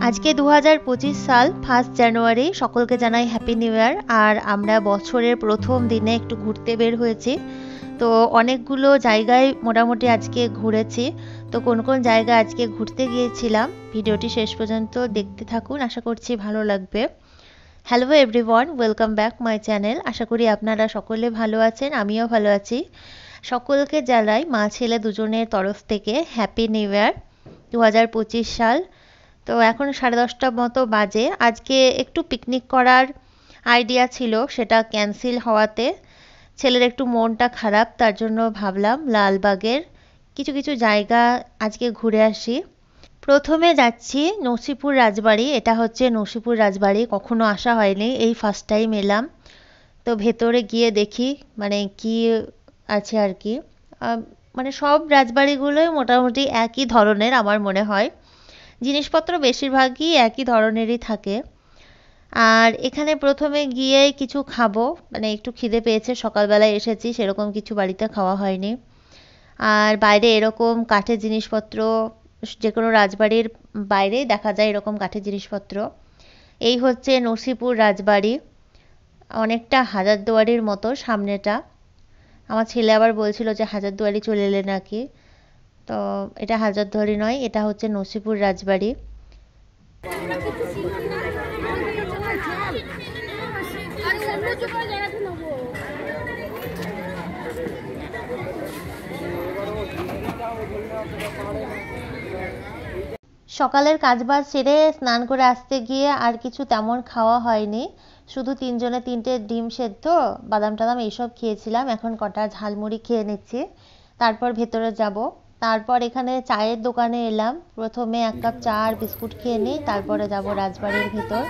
আজকে 2025 সাল 1 জানুয়ারি। সকলকে জানাই হ্যাপি নিউ ইয়ার। আর আমরা বছরের প্রথম দিনে একটু ঘুরতে বের হয়েছি। তো অনেকগুলো জায়গায় মোটামুটি আজকে ঘুরেছি। তো কোন কোন জায়গা আজকে ঘুরতে গিয়েছিলাম ভিডিওটি শেষ পর্যন্ত দেখতে থাকুন, আশা করছি ভালো লাগবে। Hello everyone, welcome back my channel. আশা করি আপনারা সকলে ভালো আছেন, আমিও ভালো আছি। সকলকে জানাই মা ছেলে দুজনের তরফ থেকে হ্যাপি নিউ ইয়ার 2025 সাল। তো এখন 10:30 মতো বাজে। আজকে একটু পিকনিক করার আইডিয়া ছিল, সেটা ক্যান্সেল হওয়াতে ছেলের একটু মনটা খারাপ, তার জন্য ভাবলাম লালবাগের কিছু কিছু জায়গা আজকে ঘুরে আসি। প্রথমে যাচ্ছি নসিপুর রাজবাড়ি। এটা হচ্ছে নসিপুর রাজবাড়ি, কখনো আসা হয়নি, এই ফার্স্ট টাইম এলাম। তো ভেতরে গিয়ে দেখি মানে কি আছে আর কি। মানে সব রাজবাড়িগুলোই মোটামুটি একই ধরনের আমার মনে হয়, জিনিসপত্র বেশিরভাগই একই ধরনেরই থাকে। আর এখানে প্রথমে গিয়ে কিছু খাবো, মানে একটু খিদে পেয়েছে, সকালবেলায় এসেছি, সেরকম কিছু বাড়িতে খাওয়া হয়নি। আর বাইরে এরকম কাঠের জিনিসপত্র, যে কোনো রাজবাড়ির বাইরেই দেখা যায় এরকম কাঠের জিনিসপত্র। এই হচ্ছে নসিপুর রাজবাড়ি, অনেকটা হাজারদুয়ারির মতো সামনেটা। আমার ছেলে আবার বলছিল যে হাজারদুয়ারি চলে এলে নাকি। তো এটা হাজারদুয়ারি নয়, এটা হচ্ছে নসিপুর রাজবাড়ি। সকালের কাজবাজ সেরে স্নান করে আসতে গিয়ে আর কিছু তেমন খাওয়া হয়নি, শুধু তিনজনে তিনটে ডিম সেদ্ধ, বাদাম টাদাম এইসব খেয়েছিলাম। এখন কটা ঝালমুড়ি খেয়ে নিচ্ছি, তারপর ভেতরে যাব। তারপর এখানে চায়ের দোকানে এলাম, প্রথমে এক কাপ চা আর বিস্কুট খেয়ে নিই, তারপরে যাব রাজবাড়ির ভেতর।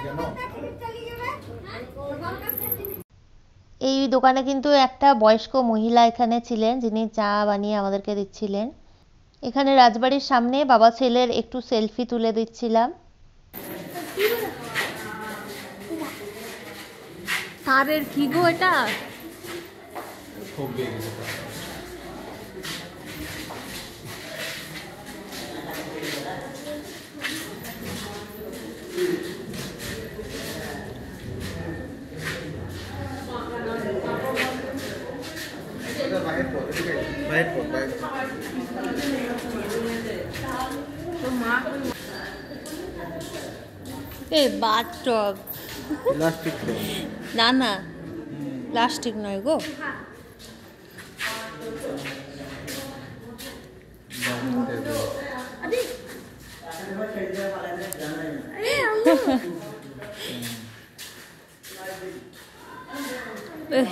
এই দোকানে কিন্তু একটা বয়স্ক মহিলা এখানে ছিলেন, যিনি চা বানিয়ে আমাদেরকে দিচ্ছিলেন। এখানে রাজবাড়ির সামনে বাবা ছেলের একটু সেলফি তুলে দিচ্ছিলাম। তারের কি গো এটা? এ বাথটব প্লাস্টিক, না না প্লাস্টিক নয় গো।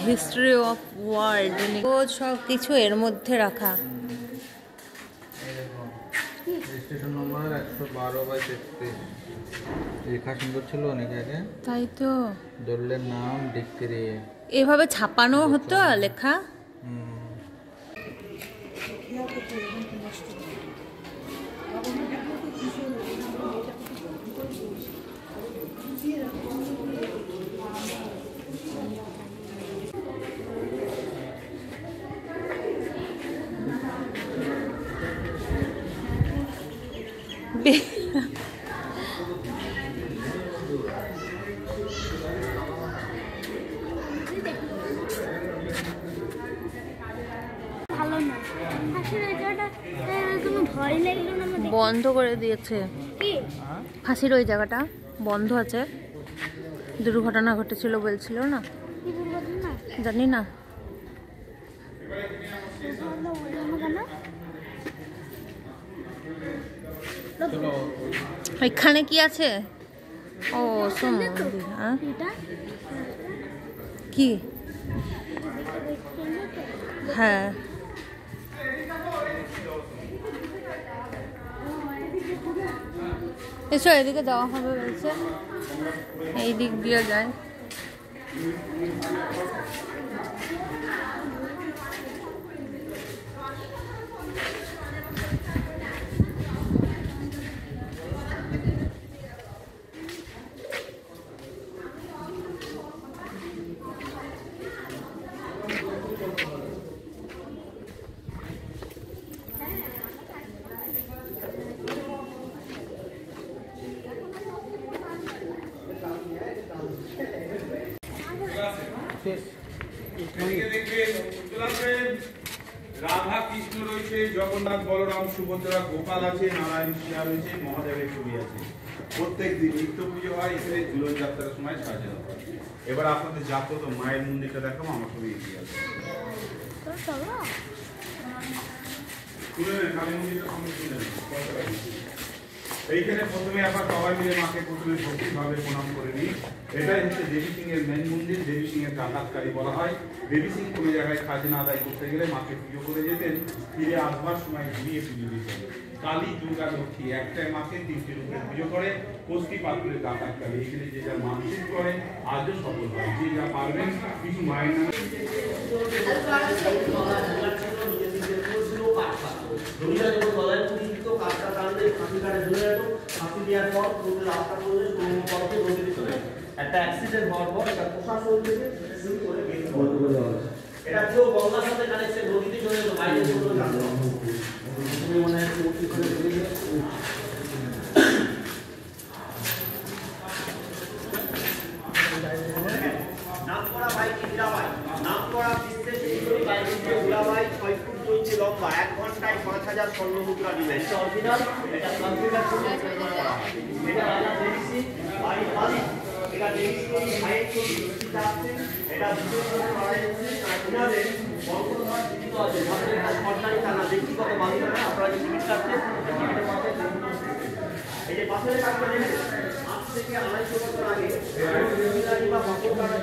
হিস্ট্রি অফ ওয়ার্ল্ড, ও সব কিছু এর মধ্যে রাখা। রেজিস্ট্রেশন নম্বর 112/33, লেখা সুন্দর ছিল অনেক আগে। তাই তো, দলের নাম ডিক্রি এভাবে ছাপানো হতো লেখা। বন্ধ করে দিয়েছে, ফাঁসির ওই জায়গাটা বন্ধ আছে, দুর্ঘটনা ঘটেছিল বলছিল না, জানি না। এখানে কি আছে? ও সোম মন্দির। হ্যাঁ কি? হ্যাঁ এসো, এদিকে যাওয়া হবে বলছে, এই দিক দিয়ে যায়। হচ্ছে এদিকে দেখবেন রাধা কৃষ্ণ রয়েছে, জগন্নাথ বলরাম সুভদ্রা গোপাল আছে, নারায়ণ সিংহ রয়েছে, মহাদেবের ছবি আছে। প্রত্যেক দিন নিত্য পুজো হয়, এখানে ঝুলন যাত্রার সময় সাজানো হয়। এবার আপনাদের জাগ্রত মায়ের মন্দিরটা দেখাবো, আমার ছবি এগিয়ে আছে। তুলে নেন, কালী মন্দিরটা সামনে তুলে নেন। এইখানে প্রথমে আবার সবাই মিলে মাকে প্রথমে ভক্তিভাবে প্রণাম করে নিই। এটাই হচ্ছে দেবী সিং এর মেন মন্দির। দেবী সিং এর ডাকাতকারী বলা হয়। দেবী সিং কোনো জায়গায় খাজনা আদায় করতে গেলে মাকে পুজো করে যেতেন, ফিরে আসবার সময় ঘুরিয়ে পুজো দিতেন। কালী, দুর্গা, লক্ষ্মী একটাই মাকে তিনটি রূপে পুজো করে। কোষ্ঠী পাত্রের ডাকাতকারী, এখানে যে যা মানসিক করে আজও সফল হয়। যে যা পারবেন কিছু মায়ের নামে একটা অ্যাক্সিডেন্ট হওয়ার পর এটা প্রশাসন থেকে শুরু করে বন্ধ করে দেওয়া হয়েছে। এটা পুরো গঙ্গার সাথে কানেক্টেড, নদীতে চলে যেত, বাইরে কোনো জানতো না। তুমি মনে হয় মূর্তি করে ঢুকে নামকরা বাইক হীরাবাই, নামকরা বিশ্বের সুন্দরী বাইক হীরাবাই 6 ফুট 2 ইঞ্চি লম্বা, 1 ঘন্টায় 5000 স্বর্ণ মুদ্রা দিবেন। এটা অরিজিনাল, এটা কম্পিউটার করে তৈরি করা হয়। এটা রাজা দেবী সিং বাড়ির মালিক। এটা দেবী সিং ভাইয়ের ছবি এটা আছে। এটা বিশেষ করে লড়াই হচ্ছে ইনাদের বঙ্গবন্ধুর জীবিত আছে। আমাদের এটা সরকারি থানা, ব্যক্তিগত বান্ধব না। আপনারা যে টিকিট কাটছেন টিকিটের পাশে এই যে পাশের কাজটা দেখেন, আজ থেকে 250 বছর আগে ইংরাজি বা বঙ্গকারা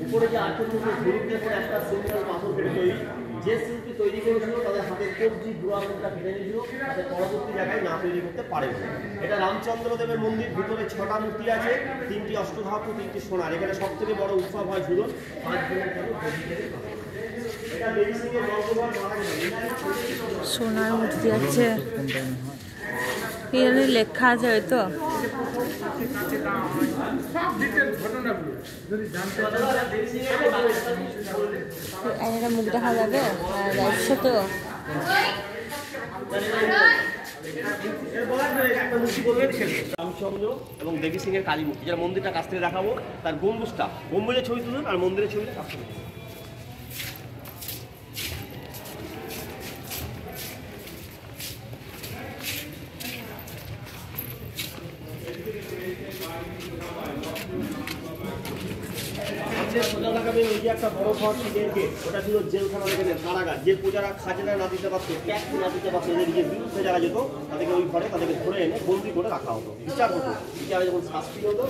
উপরে যে 8 ফুট গুরুত্বের পরে একটা সিঙ্গেল পাথর কেটে তৈরি, যে শিল্পী তৈরি করেছিল তাদের হাতের কবজি বুড়ামুখটা কেটে নিয়েছিল, তাদের পরবর্তী জায়গায় না তৈরি করতে পারেন। এটা রামচন্দ্র দেবের মন্দির, ভিতরে 6টা মূর্তি আছে, 3টি অষ্টধাতু, 3টি সোনার। এখানে সব থেকে বড় উৎসব হয় ঝুলন, 5 দিনের জন্য। এটা দেবী সিং এর বর্তমান সোনার মূর্তি আছে, এখানে লেখা আছে হয়তো। একটা মুখ দেখা যাবে আর যাচ্ছে তো। রামচন্দ্র এবং দেবী সিং এর কালী মূর্তি, যার মন্দিরটা কাছ থেকে দেখাবো, তার গম্বুজটা, গম্বুজের ছবি তুলুন আর মন্দিরের ছবিটা কাছ থেকে। সোজা দেখাবেন ওই যে একটা বড় ঘর ছিলেনকে, ওটা ছিল জেলখানা, দেখেন কারাগার। যে প্রজারা খাজনা না দিতে পারতো, ট্যাক্স না দিতে পারতো, এদের যে বিরুদ্ধে যারা যেত, তাদেরকে ওই ঘরে তাদেরকে ধরে এনে বন্দি করে রাখা হতো, বিচার হতো। বিচারে যখন শাস্তি হতো,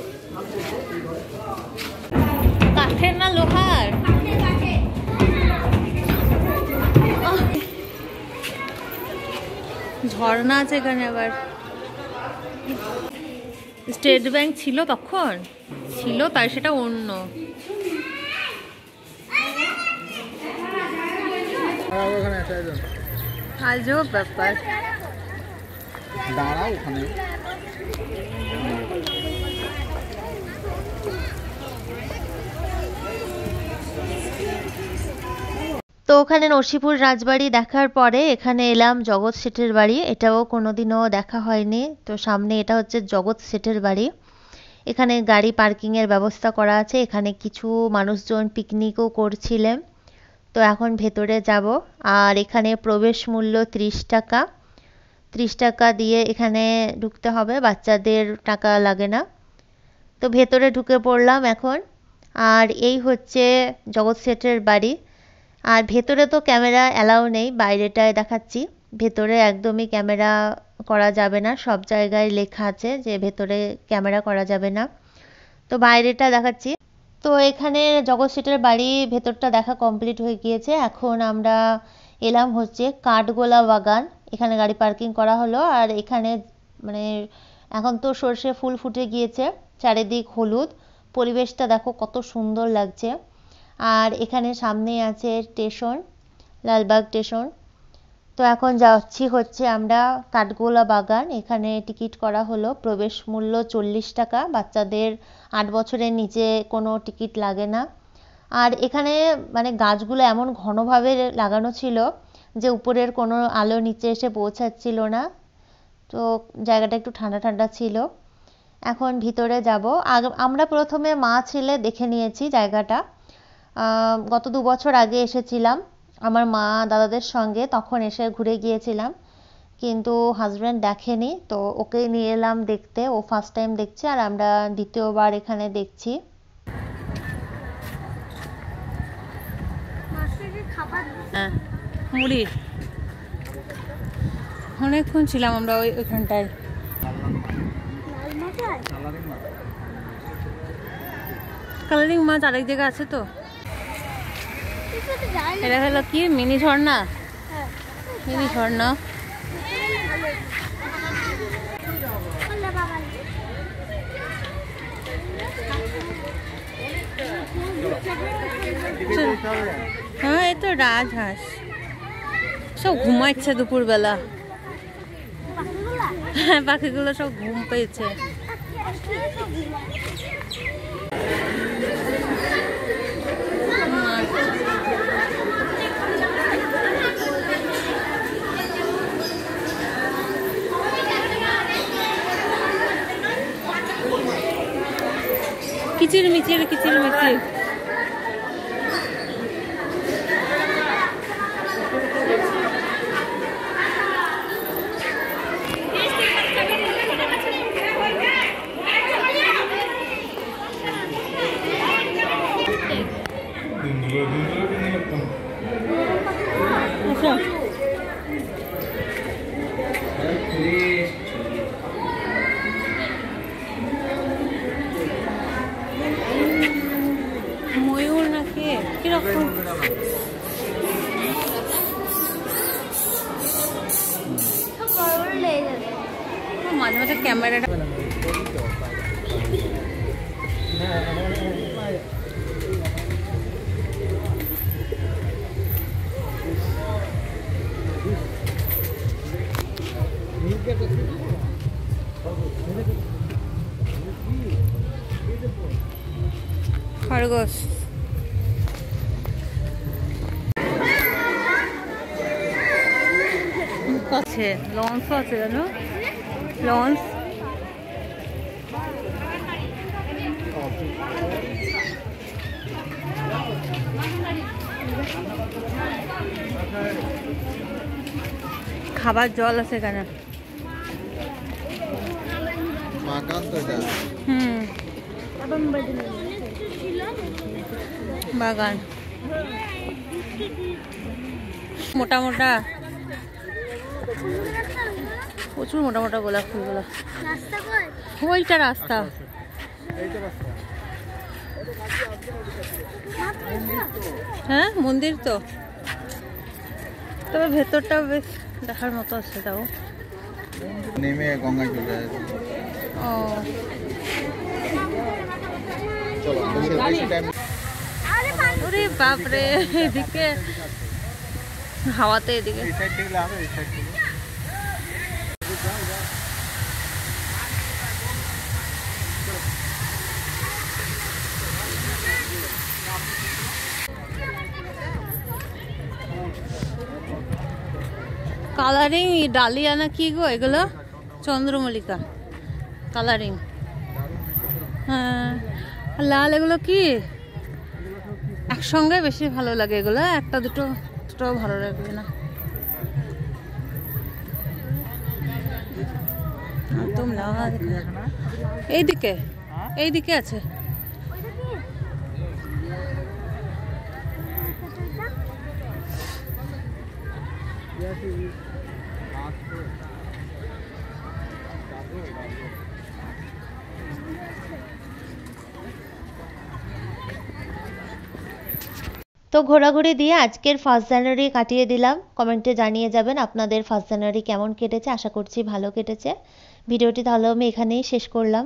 কাঠের না লোহার? ঝর্ণা আছে এখানে আবার। স্টেট ব্যাংক ছিল তখন, ছিল তাই সেটা অন্য। আজব ব্যাপার। দাঁড়াও ওখানে। তো ওখানে নরসিংপুর রাজবাড়ি দেখার পরে এখানে এলাম জগৎ শেঠের বাড়ি। এটাও কোনোদিনও দেখা হয়নি। তো সামনে এটা হচ্ছে জগৎ শেঠের বাড়ি। এখানে গাড়ি পার্কিংয়ের ব্যবস্থা করা আছে। এখানে কিছু মানুষজন পিকনিকও করছিলেন। তো এখন ভেতরে যাব। আর এখানে প্রবেশ মূল্য 30 টাকা। 30 টাকা দিয়ে এখানে ঢুকতে হবে, বাচ্চাদের টাকা লাগে না। তো ভেতরে ঢুকে পড়লাম এখন। আর এই হচ্ছে জগৎ শেঠের বাড়ি। আর ভেতরে তো ক্যামেরা অ্যালাউ নেই, বাইরেটায় দেখাচ্ছি। ভেতরে একদমই ক্যামেরা করা যাবে না, সব জায়গায় লেখা আছে যে ভেতরে ক্যামেরা করা যাবে না। তো বাইরেটা দেখাচ্ছি। তো এখানে জগৎ শেঠের বাড়ি ভেতরটা দেখা কমপ্লিট হয়ে গিয়েছে। এখন আমরা এলাম হচ্ছে কাঠগোলা বাগান। এখানে গাড়ি পার্কিং করা হলো। আর এখানে মানে এখন তো সর্ষে ফুল ফুটে গিয়েছে, চারিদিক হলুদ, পরিবেশটা দেখো কত সুন্দর লাগছে। আর এখানে সামনেই আছে স্টেশন, লালবাগ স্টেশন। তো এখন যাচ্ছি হচ্ছে আমরা কাঠগোলা বাগান। এখানে টিকিট করা হলো, প্রবেশ মূল্য 40 টাকা। বাচ্চাদের 8 বছরের নিচে কোনো টিকিট লাগে না। আর এখানে মানে গাছগুলো এমন ঘনভাবে লাগানো ছিল যে উপরের কোনো আলো নিচে এসে পৌঁছাচ্ছিল না। তো জায়গাটা একটু ঠান্ডা ঠান্ডা ছিল। এখন ভিতরে যাব। আমরা প্রথমে মা ছেলে দেখে নিয়েছি জায়গাটা। গত 2 বছর আগে এসেছিলাম আমার মা দাদাদের সঙ্গে, তখন এসে ঘুরে গিয়েছিলাম, কিন্তু হাজব্যান্ড দেখেনি, তো ওকে নিয়ে এলাম দেখতে। ও ফার্স্ট টাইম দেখছে আর আমরা দ্বিতীয়বার এখানে দেখছি। হ্যাঁ, মুড়ি অনেকক্ষণ ছিলাম আমরা ওইখানটায়। কালারিং মাছ আরেক জায়গায় আছে তো। এটা হলো কি মিনি ঝর্ণা, মিনি ঝর্ণা। হ্যাঁ, এই তো রাজহাঁস সব ঘুমাচ্ছে দুপুরবেলা। হ্যাঁ, পাখিগুলো সব ঘুম পেয়েছে। কিচির মিচির কিচির মিচির। ময়ূর নাকি কিরকম? মাঝে মাঝে ক্যামেরাটা খরগোশ। আছে লঞ্চ আছে, জানো লঞ্চ। খাবার জল আছে এখানে। বাগান মোটা মোটা, প্রচুর মোটা মোটা গোলাপ ফুলগুলো। ওইটা রাস্তা। হ্যাঁ, মন্দির তো, তবে ভেতরটা বেশ দেখার মতো আছে। তাও নেমে গঙ্গায় চলে যায়। ও ওরে বাপরে, এদিকে হাওয়াতে এদিকে। কালারিং ডালিয়া না কি গো এগুলো? চন্দ্রমল্লিকা কালারিং। হ্যাঁ, লাল এগুলো কি একসঙ্গে বেশি ভালো লাগে। এগুলো একটা দুটো ভালো লাগবে না। একদম লাল। এইদিকে এইদিকে আছে। তো ঘোরাঘুরি দিয়ে আজকের 1 জানুয়ারি কাটিয়ে দিলাম। কমেন্টে জানিয়ে যাবেন আপনাদের 1 জানুয়ারি কেমন কেটেছে। আশা করছি ভালো কেটেছে। ভিডিওটি তাহলে আমি এখানেই শেষ করলাম।